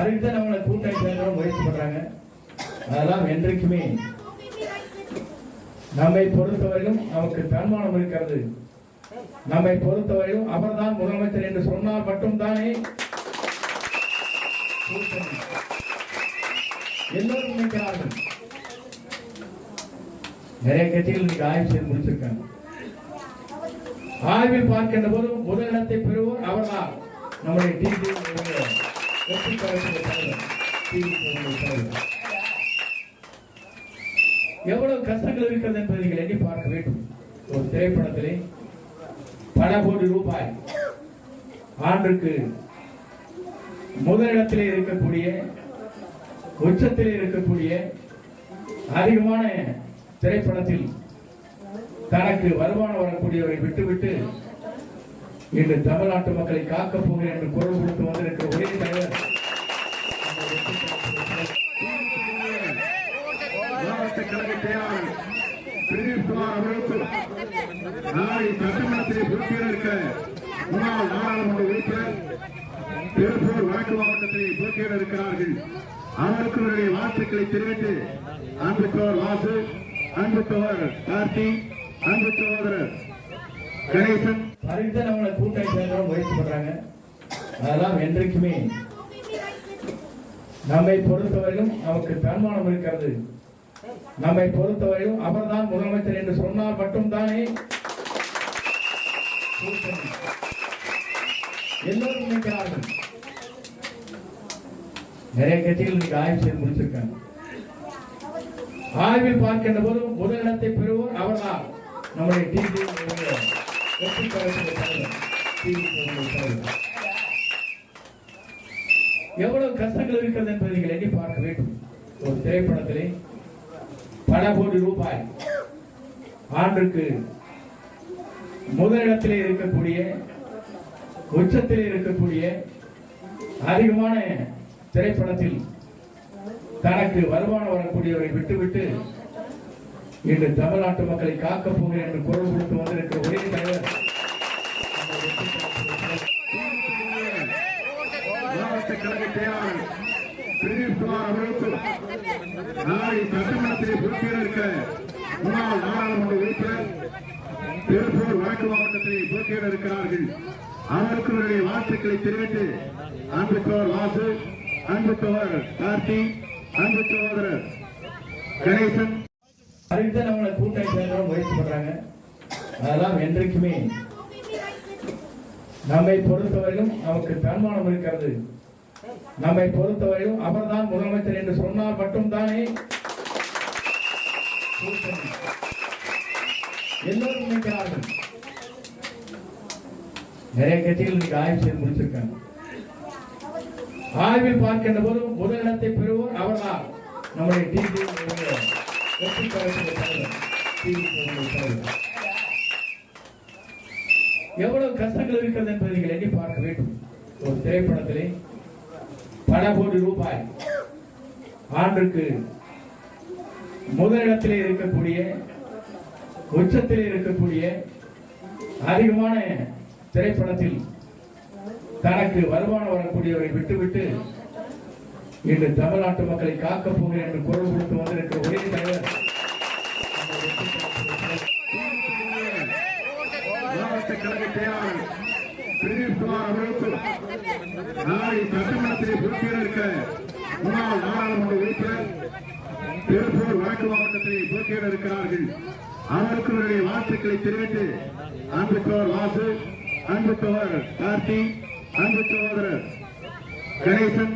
அதுக்குதான் நம்மளை கூட்டணி சேர்ந்து முயற்சி பண்றாங்க. அதெல்லாம் என்றைக்குமே நம்மை பொறுத்தவரையிலும் நமக்கு தன்மானம் இருக்கிறது. நம்மை பொறுத்தவரையிலும் அவர்தான் முதலமைச்சர் என்று சொன்னால் மட்டும்தானே எல்லோரும் நினைக்கிறார்கள். நிறைய கட்சிகள் இன்னைக்கு ஆய்வு செய்து முடிச்சிருக்காங்க. ஆய்வில் பார்க்கின்ற போது முதலிடத்தை பெறுவோர் அவர்தான் நம்முடைய எவ்வளவு கஷ்டங்கள் இருக்கிறது என்பதை நீங்கள் எண்ணி பார்க்க வேண்டும். ஒரு திரைப்படத்திலே பல கோடி ரூபாய் ஆண்டுக்கு முதலிடத்திலே இருக்கக்கூடிய உச்சத்திலே இருக்கக்கூடிய அதிகமான திரைப்படத்தில் தனக்கு வருமானம் வரக்கூடியவரை விட்டுவிட்டு இன்று தமிழ்நாட்டு மக்களை காக்கப் போகிறேன் என்று குரல் கொடுத்து வந்திருக்கிற ஒரே தலைவர் மாவட்ட கழக செயலாளர் பிரதீப்குமார் அவர்களுக்கு நாளை சட்டமன்றத்திலே போட்டியிட இருக்க முன்னாள் நாடாளுமன்ற உறுப்பினர் திருப்பூர் வடக்கு மாவட்டத்தில் போட்டியிட இருக்கிறார்கள். அவருக்கு வாழ்த்துக்களை தெரிவித்து அன்புத்தவர் வாசு, அன்புத்தவர் கார்த்தி, அன்பு சகோதரர் கணேசன் அதுக்குதான் நம்மளை கூட்டணி சேர்ந்து முயற்சி பண்றாங்க. அதெல்லாம் என்றைக்குமே நம்மை பொறுத்தவரையிலும் நமக்கு தன்மானம் இருக்கிறது. நம்மை பொறுத்தவரையிலும் அவர்தான் முதலமைச்சர் என்று சொன்னால் மட்டும்தானே எல்லோரும் நினைக்கிறார்கள். நிறைய கட்சிகள் இன்னைக்கு ஆய்வு செய்து முடிச்சிருக்காங்க. ஆய்வில் பார்க்கின்ற போது முதலிடத்தை பெறுவோர் அவர்தான் நம்முடைய எவ்வளவு கஷ்டங்கள் இருக்கிறது என்பதை நீங்கள் எண்ணி பார்க்க வேண்டும். ஒரு திரைப்படத்திலே பல கோடி ரூபாய் ஆண்டுக்கு முதலிடத்திலே இருக்கக்கூடிய உச்சத்திலே இருக்கக்கூடிய அதிகமான திரைப்படத்தில் தனக்கு வருமானம் வரக்கூடியவரை விட்டுவிட்டு இன்று தமிழ்நாட்டு மக்களை காக்கப் போகிறேன் என்று குரல் கொடுத்து வந்திருக்கிற ஒரே தலைவர் மாவட்ட கழக செயலாளர் பிரதீப்குமார் அவர்களுக்கு நாளை சட்டமன்றத்திலே போட்டியிட இருக்க முன்னாள் நாடாளுமன்ற உறுப்பினர் திருப்பூர் வடக்கு மாவட்டத்தில் போட்டியிட இருக்கிறார்கள். அவருக்கு வாழ்த்துக்களை தெரிவித்து அன்புத்தவர் வாசு, அன்புத்தவர் கார்த்தி, அன்பு சகோதரர் கணேசன் அதுக்குதான் நம்மளை கூட்டணி சேர்ந்து முயற்சி பண்றாங்க. அதெல்லாம் என்றைக்குமே நம்மை பொறுத்தவரையிலும் நமக்கு தன்மானம் இருக்கிறது. நம்மை பொறுத்தவரையிலும் அவர்தான் முதலமைச்சர் என்று சொன்னால் மட்டும்தானே எல்லோரும் நினைக்கிறார்கள். நிறைய கட்சிகள் இன்னைக்கு ஆய்வு செய்து முடிச்சிருக்காங்க. ஆய்வில் பார்க்கின்ற போது முதலிடத்தை பெறுவோர் அவர்தான் நம்முடைய எவ்வளவு கஷ்டங்கள் இருக்கிறது என்பதை நீங்கள் எண்ணி பார்க்க வேண்டும். ஒரு திரைப்படத்திலே பல கோடி ரூபாய் ஆண்டுக்கு முதலிடத்திலே இருக்கக்கூடிய உச்சத்திலே இருக்கக்கூடிய அதிகமான திரைப்படத்தில் தனக்கு வருமானம் வரக்கூடியவரை விட்டுவிட்டு இன்று தமிழ்நாட்டு மக்களை காக்கப் போகிறேன் என்று குரல் கொடுத்து வந்திருக்கிற ஒரே தலைவர் மாவட்ட கழக செயலாளர் பிரதீப்குமார் அவர்களுக்கு நாளை சட்டமன்றத்திலே போட்டியிட இருக்க முன்னாள் நாடாளுமன்ற உறுப்பினர் திருப்பூர் வடக்கு மாவட்டத்தில் போட்டியிட இருக்கிறார்கள். அவருக்கு வாழ்த்துக்களை தெரிவித்து அன்புத்தவர் வாசு, அன்புத்தவர் கார்த்தி, அன்பு சகோதரர் கணேசன்